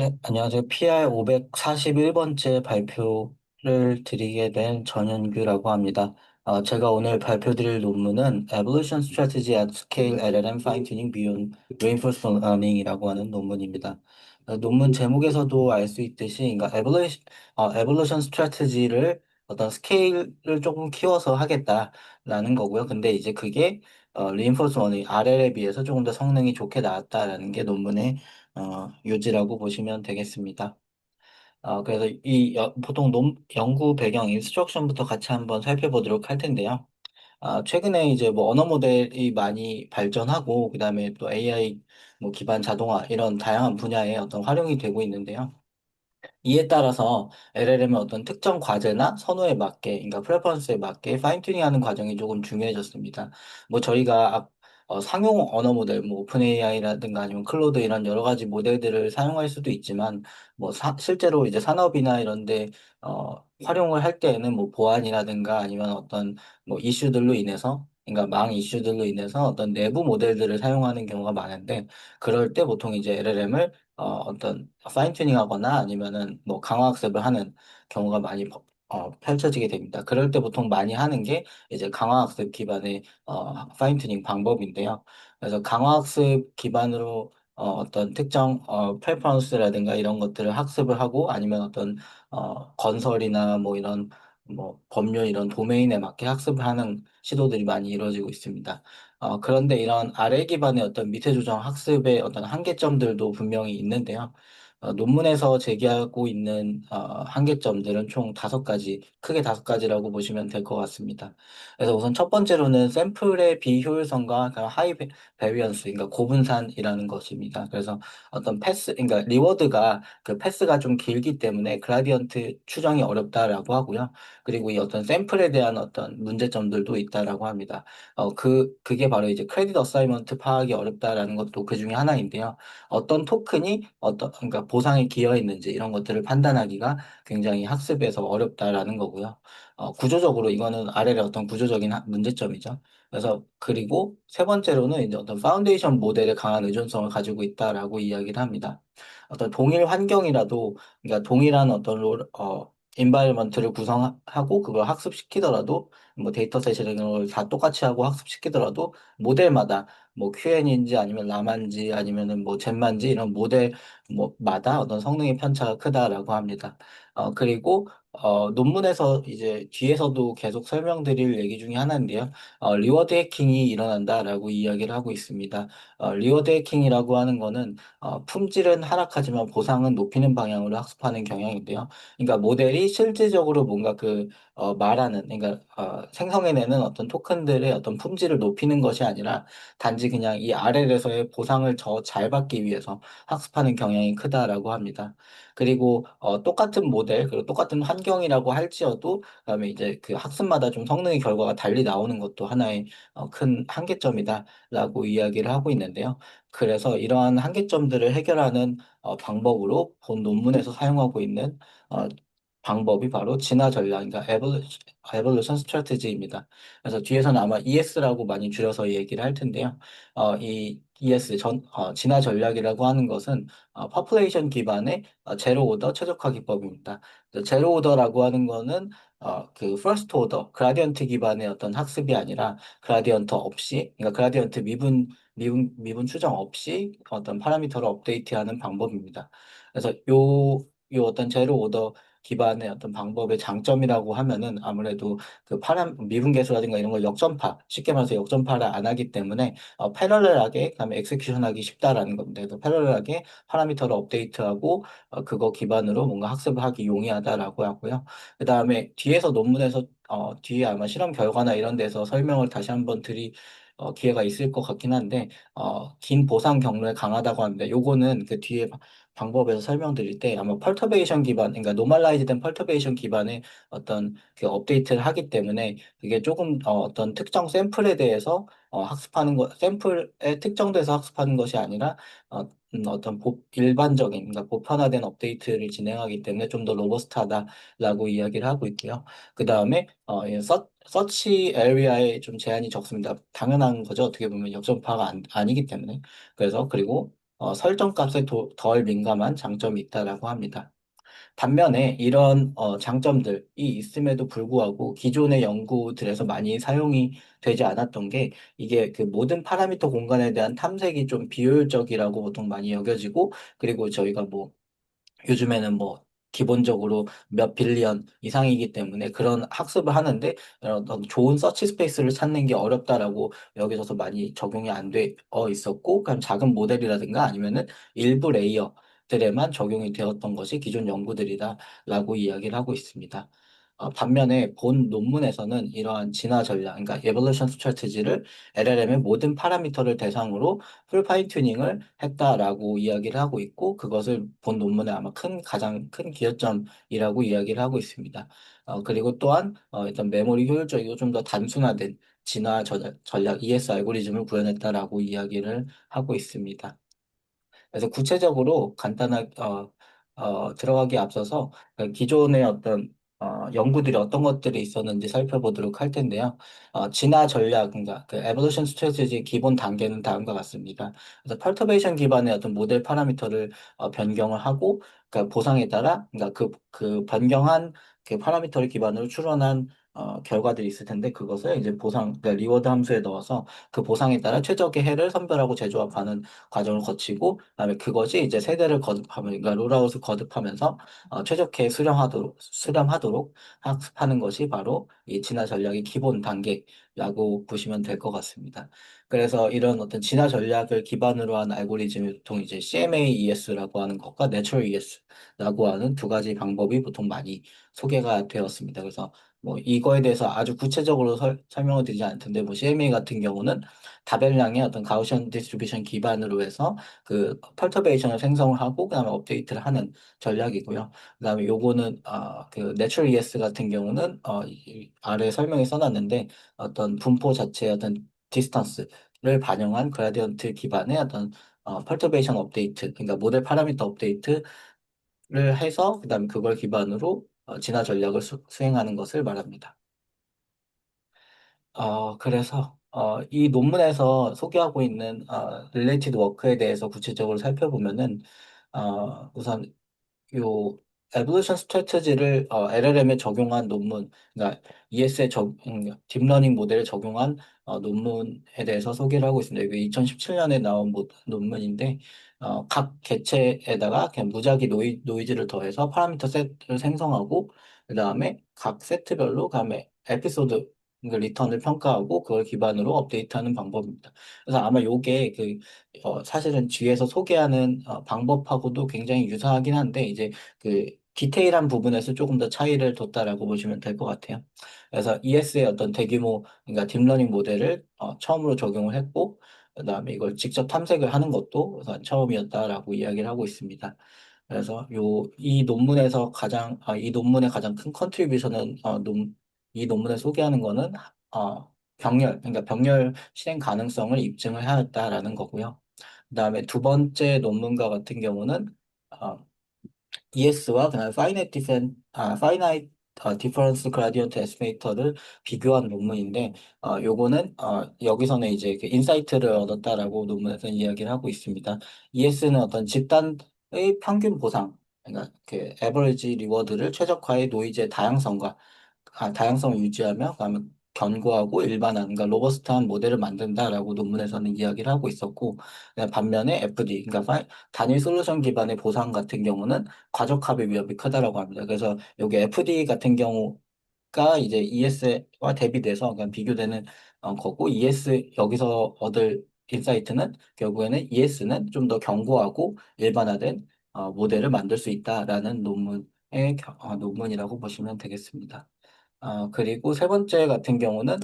네, 안녕하세요. PR 541번째 발표를 드리게 된 전현규라고 합니다. 제가 오늘 발표드릴 논문은 Evolution Strategy at Scale LLM Fine-Tuning Beyond Reinforcement Learning이라고 하는 논문입니다. 논문 제목에서도 알 수 있듯이, 그러니까 Evolution Strategy를 어떤 스케일을 조금 키워서 하겠다라는 거고요. 근데 이제 그게 Reinforcement Learning, RL에 비해서 조금 더 성능이 좋게 나왔다라는 게 논문의 요지라고 보시면 되겠습니다. 그래서 보통 연구 배경 인스트럭션부터 같이 한번 살펴보도록 할 텐데요. 최근에 이제 뭐 언어 모델이 많이 발전하고, 그다음에 또 AI 뭐 기반 자동화 이런 다양한 분야에 어떤 활용이 되고 있는데요. 이에 따라서 LLM의 어떤 특정 과제나 선호에 맞게, 그러니까 프레퍼런스에 맞게 파인 튜닝하는 과정이 조금 중요해졌습니다. 뭐 저희가 상용 언어 모델, 뭐 오픈 AI라든가 아니면 클로드 이런 여러 가지 모델들을 사용할 수도 있지만, 뭐 실제로 이제 산업이나 이런데 활용을 할 때에는 뭐 보안이라든가 아니면 어떤 뭐 이슈들로 인해서, 그러니까 망 이슈들로 인해서 어떤 내부 모델들을 사용하는 경우가 많은데, 그럴 때 보통 이제 LLM을 어떤 파인 튜닝하거나 아니면은 뭐 강화 학습을 하는 경우가 많이 펼쳐지게 됩니다. 그럴 때 보통 많이 하는 게 이제 강화 학습 기반의 파인 튜닝 방법인데요. 그래서 강화 학습 기반으로 어떤 특정 프레퍼런스라든가 이런 것들을 학습을 하고, 아니면 어떤 건설이나 뭐 이런 뭐 법률 이런 도메인에 맞게 학습을 하는 시도들이 많이 이루어지고 있습니다. 그런데 이런 아래 기반의 어떤 밑에 조정 학습의 어떤 한계점들도 분명히 있는데요. 논문에서 제기하고 있는 한계점들은 총 5가지, 크게 5가지라고 보시면 될 것 같습니다. 그래서 우선 첫 번째로는 샘플의 비효율성과 하이 베리언스, 그러니까 고분산이라는 것입니다. 그래서 어떤 그러니까 리워드가 그 패스가 좀 길기 때문에 그라디언트 추정이 어렵다라고 하고요. 그리고 이 어떤 샘플에 대한 어떤 문제점들도 있다라고 합니다. 그게 바로 이제 크레딧 어사이먼트 파악이 어렵다라는 것도 그 중에 하나인데요. 어떤 토큰이 그러니까 보상에 기여했는지 이런 것들을 판단하기가 굉장히 학습에서 어렵다라는 거고요. 구조적으로 이거는 RL의 어떤 구조적인 문제점이죠. 그래서 그리고 세 번째로는 이제 어떤 파운데이션 모델에 강한 의존성을 가지고 있다라고 이야기를 합니다. 어떤 동일 환경이라도, 그러니까 동일한 어떤 인바이러먼트를 구성하고 그걸 학습시키더라도, 뭐 데이터셋이라는 걸 다 똑같이 하고 학습시키더라도 모델마다 뭐 QN인지 아니면 라만지 아니면은 뭐 젠만지 이런 모델 뭐마다 어떤 성능의 편차가 크다라고 합니다. 그리고 논문에서 이제 뒤에서도 계속 설명드릴 얘기 중에 하나인데요. 리워드 해킹이 일어난다라고 이야기를 하고 있습니다. 리워드 해킹이라고 하는 거는 품질은 하락하지만 보상은 높이는 방향으로 학습하는 경향인데요. 그러니까 모델이 실질적으로 뭔가 말하는, 그러니까 생성해내는 어떤 토큰들의 어떤 품질을 높이는 것이 아니라 단지 그냥 이 RL에서의 보상을 더 잘 받기 위해서 학습하는 경향이 크다라고 합니다. 그리고 똑같은 모델, 그리고 똑같은 환경이라고 할지어도 그다음에 이제 그 학습마다 좀 성능의 결과가 달리 나오는 것도 하나의 큰 한계점이다라고 이야기를 하고 있는데요. 그래서 이러한 한계점들을 해결하는 방법으로 본 논문에서 사용하고 있는 어, 방법이 바로 진화 전략, 그러니까 에볼루션 스트래티지입니다. 그래서 뒤에서는 아마 ES라고 많이 줄여서 얘기를 할 텐데요. 이 ES 진화 전략이라고 하는 것은 퍼플레이션 기반의 제로 오더 최적화 기법입니다. 제로 오더라고 하는 거는 그 퍼스트 오더 그라디언트 기반의 어떤 학습이 아니라 그라디언트 없이, 그러니까 그라디언트 미분 추정 없이 어떤 파라미터를 업데이트하는 방법입니다. 그래서 요 어떤 제로 오더 기반의 어떤 방법의 장점이라고 하면은 아무래도 그 미분계수라든가 이런 걸 쉽게 말해서 역전파를 안 하기 때문에 패러렐하게 그다음에 엑세큐션하기 쉽다라는 겁니다. 그래서 패러렐하게 파라미터를 업데이트하고 그거 기반으로 뭔가 학습을 하기 용이하다라고 하고요. 그다음에 뒤에서 논문에서 뒤에 아마 실험 결과나 이런 데서 설명을 다시 한번 기회가 있을 것 같긴 한데 긴 보상 경로에 강하다고 합니다. 요거는 그 뒤에 방법에서 설명드릴 때 아마 펄터베이션 기반, 그러니까 노멀라이즈된 펄터베이션 기반의 어떤 그 업데이트를 하기 때문에 그게 조금 어떤 특정 샘플에 대해서 샘플에 특정돼서 학습하는 것이 아니라 어떤 일반적인, 그러니까 보편화된 업데이트를 진행하기 때문에 좀 더 로버스트하다라고 이야기를 하고 있고요. 그 다음에 서치 에리아에 좀 제한이 적습니다. 당연한 거죠. 어떻게 보면 역전파가 아니기 때문에. 그래서 그리고 설정값에 덜 민감한 장점이 있다라고 합니다. 반면에 이런 장점들이 있음에도 불구하고 기존의 연구들에서 많이 사용이 되지 않았던 게 이게 그 모든 파라미터 공간에 대한 탐색이 좀 비효율적이라고 보통 많이 여겨지고 그리고 저희가 뭐 요즘에는 뭐 기본적으로 몇 빌리언 이상이기 때문에 그런 학습을 하는데 어떤 좋은 서치 스페이스를 찾는 게 어렵다라고 여기저서 많이 적용이 안 돼 있었고 그럼 작은 모델이라든가 아니면은 일부 레이어들에만 적용이 되었던 것이 기존 연구들이다라고 이야기를 하고 있습니다. 반면에 본 논문에서는 이러한 진화 전략, 그러니까 evolution strategy를 LLM의 모든 파라미터를 대상으로 풀 파인 튜닝을 했다라고 이야기를 하고 있고 그것을 본 논문의 아마 가장 큰 기여점이라고 이야기를 하고 있습니다. 그리고 또한 일단 메모리 효율적이고 좀 더 단순화된 전략 ES 알고리즘을 구현했다라고 이야기를 하고 있습니다. 그래서 구체적으로 간단하게 들어가기 앞서서 그 기존의 어떤 연구들이 어떤 것들이 있었는지 살펴보도록 할 텐데요. 진화 전략, 그러니까 그 evolution strategy 기본 단계는 다음과 같습니다. 그래서 perturbation 기반의 어떤 모델 파라미터를 변경을 하고, 그러니까 보상에 따라, 그러니까 그 변경한 그 파라미터를 기반으로 추론한 결과들이 있을 텐데 그것을 이제 그러니까 리워드 함수에 넣어서 그 보상에 따라 최적의 해를 선별하고 재조합하는 과정을 거치고 그다음에 그것이 이제 세대를 거듭하면 그러니까 롤아웃을 거듭하면서 최적화에 수렴하도록 학습하는 것이 바로 이 진화 전략의 기본 단계라고 보시면 될 것 같습니다. 그래서 이런 어떤 진화 전략을 기반으로 한 알고리즘이 보통 이제 CMA-ES라고 하는 것과 Natural ES라고 하는 두 가지 방법이 보통 많이 소개가 되었습니다. 그래서 뭐 이거에 대해서 아주 구체적으로 설명을 드리지 않을 텐데 뭐 CMA 같은 경우는 다별량의 어떤 가우시안 디스트리뷰션 기반으로 해서 그 펄터베이션을 생성을 하고 그다음에 업데이트를 하는 전략이고요. 그다음에 요거는 그 내추럴 ES 같은 경우는 아래 설명에 써놨는데 어떤 분포 자체의 어떤 디스턴스를 반영한 그라디언트 기반의 어떤 펄터베이션 업데이트, 그러니까 모델 파라미터 업데이트를 해서 그다음에 그걸 기반으로 진화 전략을 수행하는 것을 말합니다. 그래서 이 논문에서 소개하고 있는 related work에 대해서 구체적으로 살펴보면은 우선 요 evolution strategy를 LLM에 적용한 논문, 그러니까 딥러닝 모델에 적용한 논문에 대해서 소개를 하고 있습니다. 이게 2017년에 나온 논문인데 각 개체에다가 그냥 무작위 노이즈를 더해서 파라미터 세트를 생성하고 그 다음에 각 세트별로 그다음에 에피소드 그 리턴을 평가하고 그걸 기반으로 업데이트하는 방법입니다. 그래서 아마 요게 사실은 뒤에서 소개하는 방법하고도 굉장히 유사하긴 한데 이제 그 디테일한 부분에서 조금 더 차이를 뒀다라고 보시면 될 것 같아요. 그래서 ES의 어떤 대규모 그러니까 딥러닝 모델을 처음으로 적용을 했고 그다음에 이걸 직접 탐색을 하는 것도 우선 처음이었다라고 이야기를 하고 있습니다. 그래서 이 논문의 가장 큰 컨트리뷰션은 이 논문에 소개하는 거는 그러니까 병렬 실행 가능성을 입증을 하였다라는 거고요. 그다음에 두 번째 논문과 같은 경우는 ES와 그다음에 Finite Difference Gradient Estimator를 비교한 논문인데, 요거는, 여기서는 이제 그 인사이트를 얻었다라고 논문에서 이야기를 하고 있습니다. ES는 어떤 집단의 평균 보상, 그러니까 그 에버리지 리워드를 최적화의 노이즈의 다양성을 유지하며, 그다음에 견고하고 일반화, 그러니까 로버스트한 모델을 만든다라고 논문에서는 이야기를 하고 있었고, 반면에 FD, 그러니까 단일 솔루션 기반의 보상 같은 경우는 과적합의 위험이 크다라고 합니다. 그래서 여기 FD 같은 경우가 이제 ES와 대비돼서 그냥 비교되는 거고 ES 여기서 얻을 인사이트는 결국에는 ES는 좀 더 견고하고 일반화된 모델을 만들 수 있다라는 논문이라고 보시면 되겠습니다. 그리고 세 번째 같은 경우는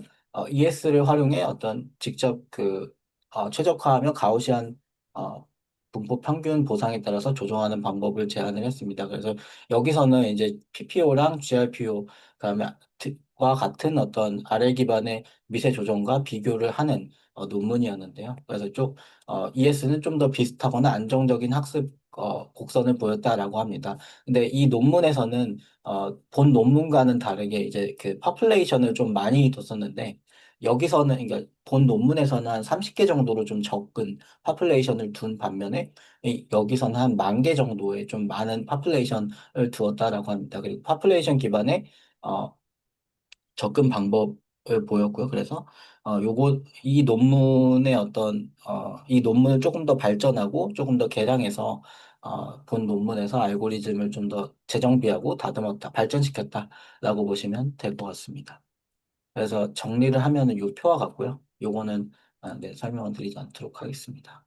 ES를 활용해 어떤 직접 최적화하며 가우시안 어, 분포 평균 보상에 따라서 조정하는 방법을 제안을 했습니다. 그래서 여기서는 이제 PPO랑 GRPO 그다음에 와 같은 어떤 RL 기반의 미세 조정과 비교를 하는 논문이었는데요. 그래서 ES는 좀 더 비슷하거나 안정적인 학습 곡선을 보였다라고 합니다. 근데 이 논문에서는 본 논문과는 다르게 이제 그 퍼플레이션을 좀 많이 뒀었는데 여기서는, 그러니까 본 논문에서는 한 30개 정도로 좀 적은 파퓰레이션을 둔 반면에 여기서는 한 10,000개 정도의 좀 많은 파퓰레이션을 두었다라고 합니다. 그리고 파퓰레이션 기반의 어, 접근 방법을 보였고요. 그래서 이 논문의 이 논문을 조금 더 발전하고 조금 더 개량해서 본 논문에서 알고리즘을 좀 더 재정비하고 다듬었다, 발전시켰다라고 보시면 될 것 같습니다. 그래서 정리를 하면은 요 표와 같고요. 요거는 네, 설명을 드리지 않도록 하겠습니다.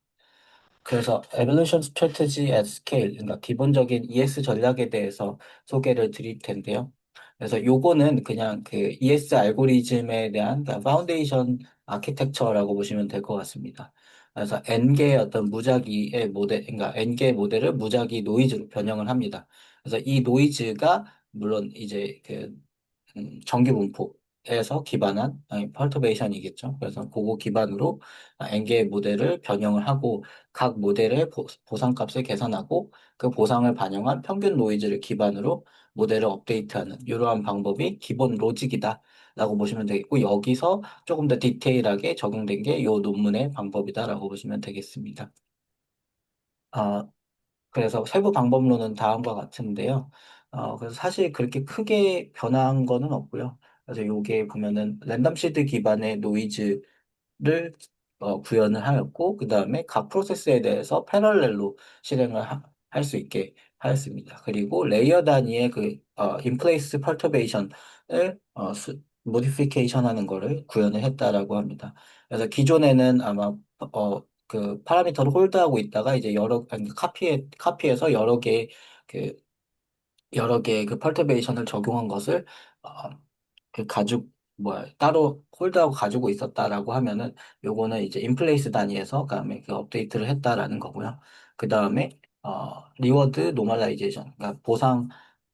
그래서 Evolution Strategy at Scale, 그러니까 기본적인 ES 전략에 대해서 소개를 드릴 텐데요. 그래서 요거는 그냥 그 ES 알고리즘에 대한 파운데이션 아키텍처라고 보시면 될 것 같습니다. 그래서 N개의 어떤 무작위의 모델, 그러니까 N개의 모델을 무작위 노이즈로 변형을 합니다. 그래서 이 노이즈가 물론 이제 정기 분포에서 기반한 퍼터베이션이겠죠. 그래서 그거 기반으로 N개의 모델을 변형을 하고 각 모델의 보상값을 계산하고 그 보상을 반영한 평균 노이즈를 기반으로 모델을 업데이트하는 이러한 방법이 기본 로직이다라고 보시면 되겠고 여기서 조금 더 디테일하게 적용된 게 이 논문의 방법이다라고 보시면 되겠습니다. 아, 그래서 세부 방법론은 다음과 같은데요. 그래서 사실 그렇게 크게 변한 거는 없고요. 그래서 요게 보면은 랜덤 시드 기반의 노이즈를 구현을 하였고, 그 다음에 각 프로세스에 대해서 패럴렐로 실행을 할 수 있게 하였습니다. 그리고 레이어 단위의 인플레이스 퍼터베이션을 모디피케이션 하는 거를 구현을 했다라고 합니다. 그래서 기존에는 아마 그 파라미터를 홀드하고 있다가 이제 아니, 카피해서 그, 여러 개의 그 퍼터베이션을 적용한 것을 어, 그 따로 홀드하고 가지고 있었다라고 하면은 요거는 이제 인플레이스 단위에서 그다음에 그 업데이트를 했다라는 거고요. 그 다음에 리워드 노멀라이제이션, 그러니까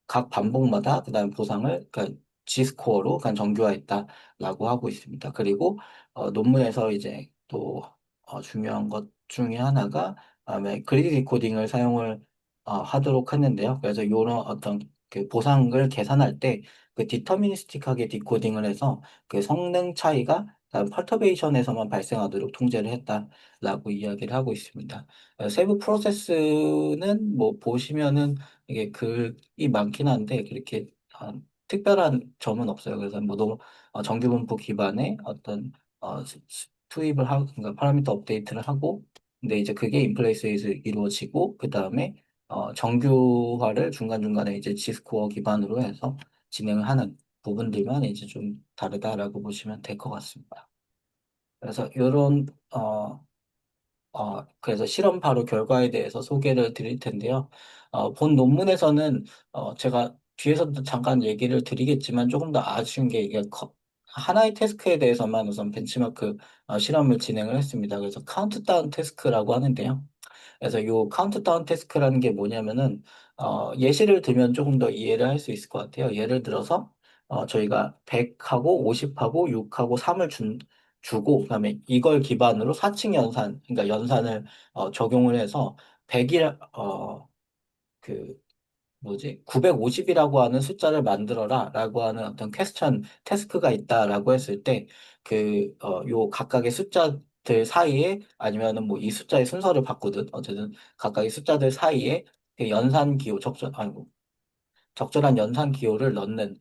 각 반복마다 그다음 보상을 그러니까 G스코어로 그냥 정규화했다라고 하고 있습니다. 그리고 논문에서 이제 또 중요한 것 중에 하나가 그다음에 그리디 디코딩을 사용을 하도록 했는데요. 그래서 이런 어떤 그 보상을 계산할 때 그 디터미니스틱하게 디코딩을 해서 그 성능 차이가 퍼터베이션에서만 발생하도록 통제를 했다라고 이야기를 하고 있습니다. 세부 프로세스는 뭐 보시면은 이게 글이 많긴 한데 그렇게 특별한 점은 없어요. 그래서 정규분포 기반의 어떤 투입을 하고 그러니까 파라미터 업데이트를 하고 근데 이제 그게 인플레이스에서 이루어지고 그 다음에 정규화를 중간중간에 이제 지스코어 기반으로 해서 진행을 하는 부분들만 이제 좀 다르다라고 보시면 될 것 같습니다. 그래서 이런 그래서 실험 바로 결과에 대해서 소개를 드릴 텐데요. 본 논문에서는 제가 뒤에서도 잠깐 얘기를 드리겠지만 조금 더 아쉬운 게 하나의 태스크에 대해서만 우선 벤치마크 실험을 진행을 했습니다. 그래서 카운트다운 태스크라고 하는데요. 그래서 이 카운트다운 태스크라는 게 뭐냐면은 예시를 들면 조금 더 이해를 할 수 있을 것 같아요. 예를 들어서 저희가 100하고 50하고 6하고 3을 주고 그다음에 이걸 기반으로 4층 연산 그러니까 연산을 적용을 해서 100일 그 뭐지? 950이라고 하는 숫자를 만들어라 라고 하는 어떤 퀘스천 태스크가 있다라고 했을 때 요 각각의 숫자들 사이에 아니면은 뭐 이 숫자의 순서를 바꾸든 어쨌든 각각의 숫자들 사이에 그 연산 기호 아니고 적절한 연산 기호를 넣는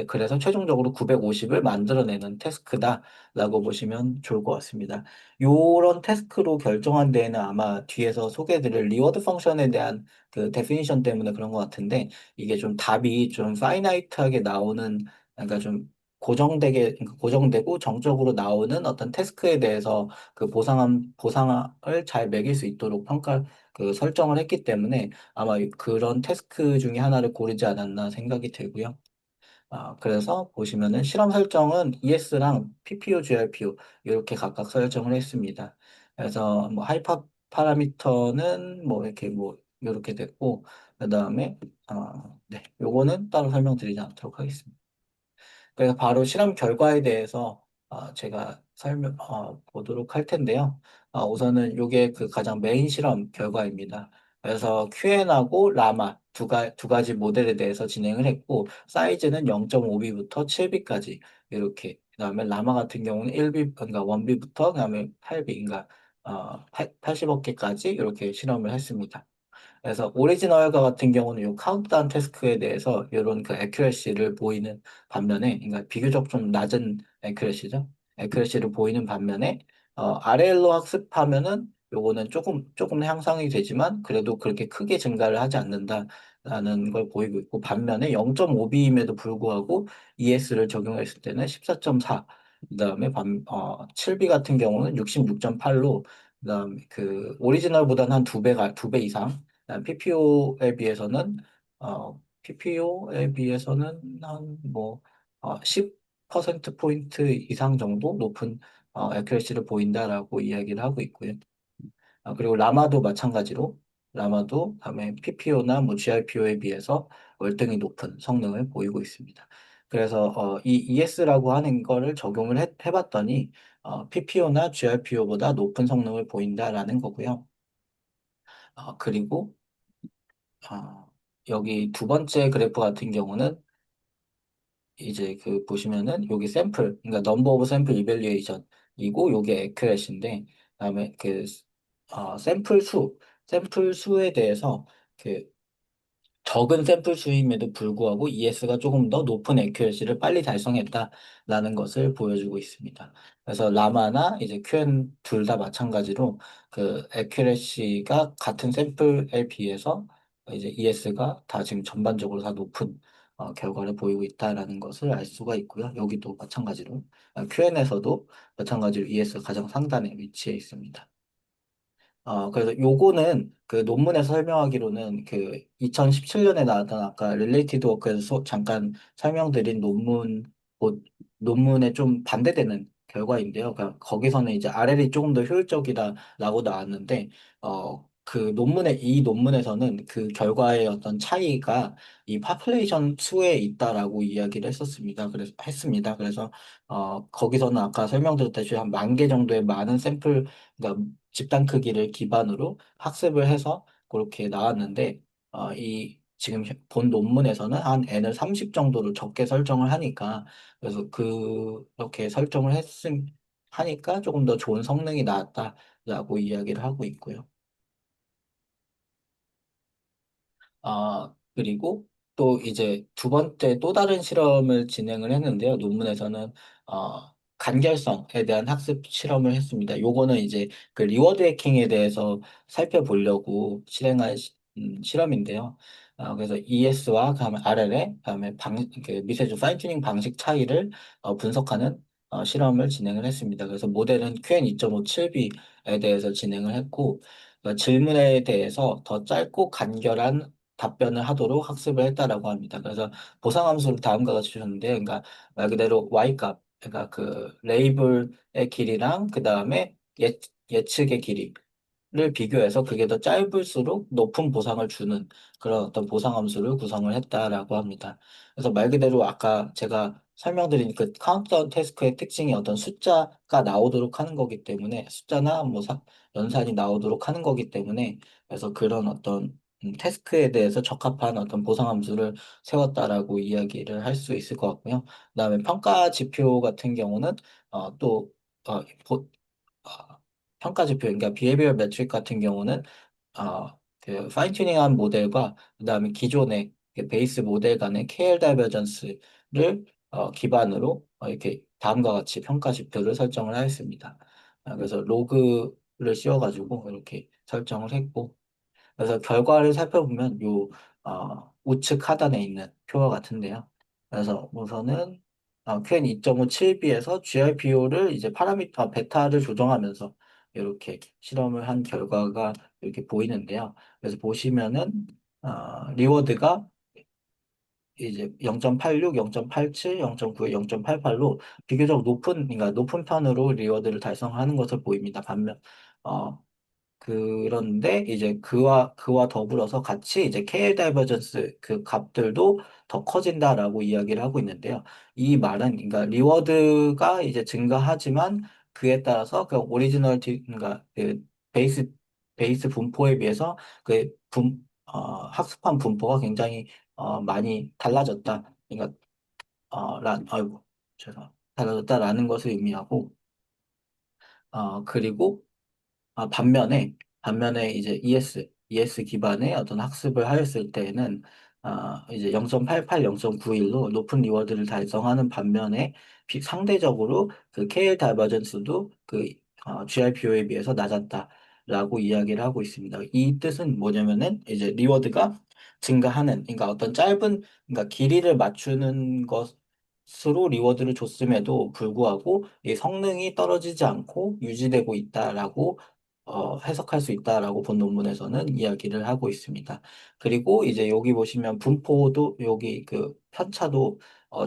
그래서 최종적으로 950을 만들어내는 태스크다라고 보시면 좋을 것 같습니다. 요런 태스크로 결정한 데에는 아마 뒤에서 소개해드릴 리워드 펑션에 대한 그 데피니션 때문에 그런 것 같은데 이게 좀 답이 좀 파이나이트하게 나오는 그러니까 좀 그러니까 고정되고 정적으로 나오는 어떤 태스크에 대해서 그 보상을 잘 매길 수 있도록 설정을 했기 때문에 아마 그런 태스크 중에 하나를 고르지 않았나 생각이 들고요. 그래서 보시면은 실험 설정은 ES랑 PPU, GRPU 이렇게 각각 설정을 했습니다. 그래서 뭐 하이파 파라미터는 뭐 이렇게 뭐 이렇게 됐고 그다음에 네, 요거는 따로 설명드리지 않도록 하겠습니다. 그래서 바로 실험 결과에 대해서 제가 보도록 할 텐데요. 우선은 이게 그 가장 메인 실험 결과입니다. 그래서 QN하고 라마 두 가지 모델에 대해서 진행을 했고 사이즈는 0.5비부터 7비까지 이렇게 그다음에 라마 같은 경우는 1비, 그러니까 1비부터 그다음에 8비, 그러니까 80억 개까지 이렇게 실험을 했습니다. 그래서 오리지널과 같은 경우는 이 카운트다운 태스크에 대해서 이런 그 애큐러시를 보이는 반면에, 그러니까 비교적 좀 낮은 애큐러시죠. 애큐러시를 보이는 반면에 RL로 학습하면은 요거는 조금 향상이 되지만 그래도 그렇게 크게 증가를 하지 않는다라는 걸 보이고 있고, 반면에 0.5B임에도 불구하고 ES를 적용했을 때는 14.4, 그다음에 7B 같은 경우는 66.8로, 그다음 그 오리지널보다는 한 두 배 이상, PPO에 비해서는 한 뭐, 10% 포인트 이상 정도 높은 애큐러시를 보인다라고 이야기를 하고 있고요. 그리고 라마도 마찬가지로, 라마도 다음에 PPO나 뭐 GRPO에 비해서 월등히 높은 성능을 보이고 있습니다. 그래서 이 ES라고 하는 거를 적용을 해봤더니 PPO나 GRPO보다 높은 성능을 보인다라는 거고요. 그리고 아, 여기 두 번째 그래프 같은 경우는 이제 그 보시면은 여기 샘플, 그러니까 넘버 오브 샘플 이벨리에이션이고 요게 액큐레시인데, 그다음에 그 샘플 수에 대해서 그 적은 샘플 수임에도 불구하고 ES가 조금 더 높은 액큐러시를 빨리 달성했다라는 것을 보여주고 있습니다. 그래서 라마나 이제 QN 둘 다 마찬가지로 그 액큐러시가 같은 샘플에 비해서 이제 ES가 다 지금 전반적으로 다 높은 결과를 보이고 있다라는 것을 알 수가 있고요. 여기도 마찬가지로 QN에서도 마찬가지로 ES가 가장 상단에 위치해 있습니다. 그래서 요거는 그 논문에서 설명하기로는 그 2017년에 나왔던 아까 릴레이티드 워크에서 잠깐 설명드린 논문에 좀 반대되는 결과인데요. 그러니까 거기서는 이제 RL이 조금 더 효율적이다라고 나왔는데, 이 논문에서는 그 결과의 어떤 차이가 이 파퓰레이션 수에 있다라고 이야기를 했습니다. 그래서 거기서는 아까 설명드렸다시피 한 10,000개 정도의 많은 샘플, 그러니까 집단 크기를 기반으로 학습을 해서 그렇게 나왔는데, 이 지금 본 논문에서는 한 n을 30 정도로 적게 설정을 하니까, 그래서 그렇게 설정을 하니까 조금 더 좋은 성능이 나왔다라고 이야기를 하고 있고요. 그리고 또 이제 두 번째 또 다른 실험을 진행을 했는데요. 논문에서는 간결성에 대한 학습 실험을 했습니다. 요거는 이제 그 리워드 해킹에 대해서 살펴보려고 실행한 실험인데요. 그래서 ES와 그다음에 RL의 그다음에 그 미세조 파인 튜닝 방식 차이를 분석하는 실험을 진행을 했습니다. 그래서 모델은 QN2.57B에 대해서 진행을 했고, 질문에 대해서 더 짧고 간결한 답변을 하도록 학습을 했다라고 합니다. 그래서 보상함수를 다음과 같이 주셨는데, 그러니까 말 그대로 Y값, 그러니까 그 레이블의 길이랑 그 다음에 예측의 길이 를 비교해서 그게 더 짧을수록 높은 보상을 주는 그런 어떤 보상 함수를 구성을 했다라고 합니다. 그래서 말 그대로 아까 제가 설명드린 그 카운트다운 태스크의 특징이 어떤 숫자가 나오도록 하는 거기 때문에, 숫자나 뭐 연산이 나오도록 하는 거기 때문에, 그래서 그런 어떤 태스크에 대해서 적합한 어떤 보상 함수를 세웠다라고 이야기를 할 수 있을 것 같고요. 그다음에 평가 지표 같은 경우는 또 어, 어, 평가 지표, 그러니까 비헤비어 매트릭 같은 경우는 그 파인튜닝한 모델과 그다음에 기존의 그 베이스 모델 간의 KL 다이버전스를 기반으로 이렇게 다음과 같이 평가 지표를 설정을 하였습니다. 그래서 로그를 씌워가지고 이렇게 설정을 했고, 그래서 결과를 살펴보면 우측 하단에 있는 표와 같은데요. 그래서 우선은 QN 2.57B에서 GRPO를 이제 베타를 조정하면서 이렇게 실험을 한 결과가 이렇게 보이는데요. 그래서 보시면은 리워드가 이제 0.86, 0.87, 0.9, 0.88로 비교적 그러니까 높은 편으로 리워드를 달성하는 것을 보입니다. 반면 어, 그런데 이제 그와 더불어서 같이 이제 KL 다이버전스 그 값들도 더 커진다라고 이야기를 하고 있는데요. 이 말은 그러니까 리워드가 이제 증가하지만 그에 따라서 그 그러니까 그 베이스 분포에 비해서 학습한 분포가 굉장히 많이 달라졌다. 그러니까 아이고, 죄송합니다. 달라졌다라는 것을 의미하고, 그리고 반면에 이제 ES 기반의 어떤 학습을 하였을 때에는 이제 0.88, 0.91로 높은 리워드를 달성하는 반면에 상대적으로 그 KL 다이버전스도 그 GRPO에 비해서 낮았다라고 이야기를 하고 있습니다. 이 뜻은 뭐냐면은 이제 리워드가 증가하는, 그러니까 어떤 그러니까 길이를 맞추는 것으로 리워드를 줬음에도 불구하고 이 성능이 떨어지지 않고 유지되고 있다라고 해석할 수 있다라고 본 논문에서는 이야기를 하고 있습니다. 그리고 이제 여기 보시면 분포도 여기 그 편차도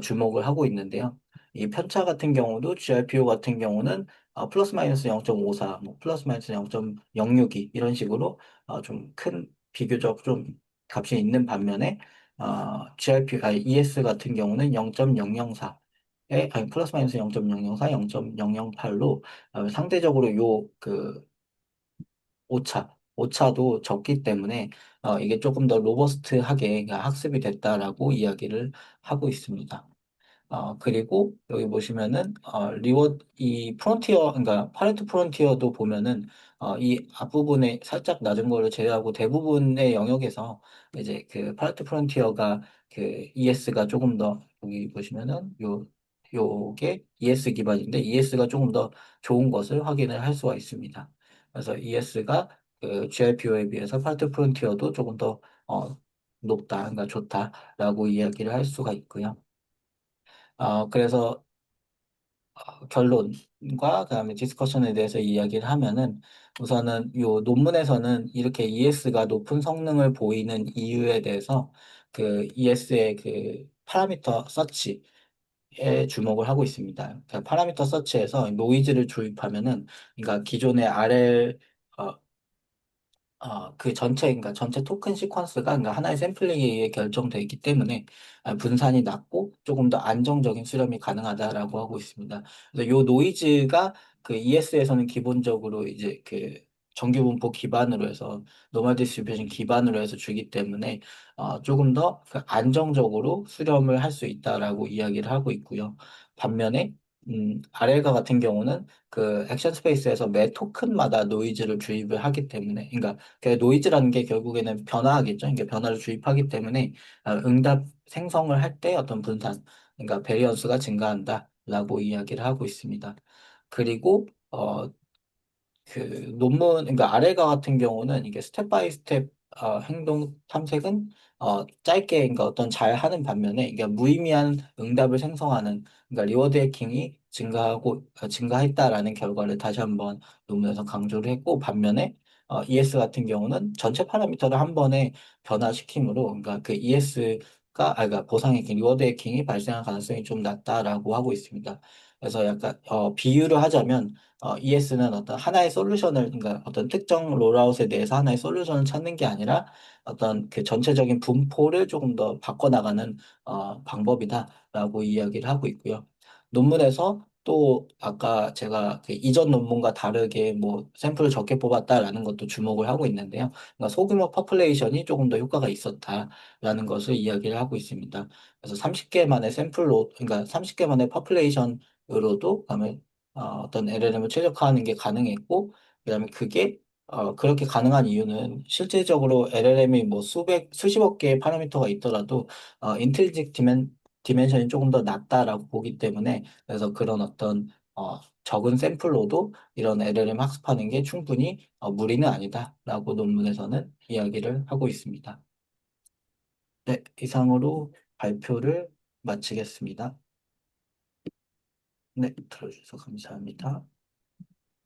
주목을 하고 있는데요. 이 편차 같은 경우도 GRPO 같은 경우는 플러스 마이너스 0.54, 뭐 플러스 마이너스 0.062 이런 식으로 좀 큰 비교적 좀 값이 있는 반면에 ES 같은 경우는 0.004 아니 플러스 마이너스 0.004, 0.008로 상대적으로 요그 오차도 적기 때문에 이게 조금 더 로버스트하게 학습이 됐다라고 이야기를 하고 있습니다. 그리고 여기 보시면은 이 프론티어, 그러니까 파레토 프론티어도 보면은 이 앞부분에 살짝 낮은 거를 제외하고 대부분의 영역에서 이제 그 파레토 프론티어가 그 ES가 조금 더 여기 보시면은 요게 ES 기반인데 ES가 조금 더 좋은 것을 확인을 할 수가 있습니다. 그래서 ES가 그 GRPO에 비해서 파레토 프론티어도 조금 더 높다, 그러니까 좋다라고 이야기를 할 수가 있고요. 그래서 결론과 그다음에 디스커션에 대해서 이야기를 하면은 우선은 요 논문에서는 이렇게 ES가 높은 성능을 보이는 이유에 대해서 그 ES의 그 파라미터 서치에 주목을 하고 있습니다. 그 파라미터 서치에서 노이즈를 주입하면은 그러니까 기존의 RL 그 그러니까 전체 토큰 시퀀스가, 그러니까 하나의 샘플링에 의해 결정되어 있기 때문에 분산이 낮고 조금 더 안정적인 수렴이 가능하다라고 하고 있습니다. 그래서 요 노이즈가 그 ES에서는 기본적으로 이제 그 정규 분포 기반으로 해서 노멀 디스트리뷰션 기반으로 해서 주기 때문에 조금 더그 안정적으로 수렴을 할 수 있다라고 이야기를 하고 있고요. 반면에 RL과 같은 경우는 그 액션 스페이스에서 매 토큰마다 노이즈를 주입을 하기 때문에, 그러니까 그 노이즈라는 게 결국에는 변화하겠죠. 이게 변화를 주입하기 때문에 응답 생성을 할 때 어떤 분산, 그러니까 베리언스가 증가한다라고 이야기를 하고 있습니다. 그리고 그 그러니까 아래가 같은 경우는 이게 스텝 바이 스텝 행동 탐색은 짧게, 그러니까 어떤 잘 하는 반면에 이게 무의미한 응답을 생성하는, 그러니까 리워드 해킹이 증가했다라는 결과를 다시 한번 논문에서 강조를 했고, 반면에 ES 같은 경우는 전체 파라미터를 한 번에 변화시킴으로, 그러니까 그 그러니까 보상 해킹, 리워드 해킹이 발생할 가능성이 좀 낮다라고 하고 있습니다. 그래서 약간 비유를 하자면 ES는 어떤 하나의 솔루션을, 그러니까 어떤 특정 롤아웃에 대해서 하나의 솔루션을 찾는 게 아니라 어떤 그 전체적인 분포를 조금 더 바꿔나가는 방법이다라고 이야기를 하고 있고요. 논문에서 또 아까 제가 그 이전 논문과 다르게 뭐 샘플을 적게 뽑았다라는 것도 주목을 하고 있는데요. 그러니까 소규모 퍼플레이션이 조금 더 효과가 있었다라는 것을 이야기를 하고 있습니다. 그래서 30개만의 샘플로, 그러니까 30개만의 퍼플레이션으로도 그다음에 어떤 LLM을 최적화하는 게 가능했고, 그다음에 그게 그렇게 가능한 이유는 실질적으로 LLM이 뭐 수십억 개의 파라미터가 있더라도 인텔리직 디멘션이 조금 더 낮다라고 보기 때문에, 그래서 그런 어떤 적은 샘플로도 이런 LLM 학습하는 게 충분히 무리는 아니다라고 논문에서는 이야기를 하고 있습니다. 네, 이상으로 발표를 마치겠습니다. 네, 들어주셔서 감사합니다.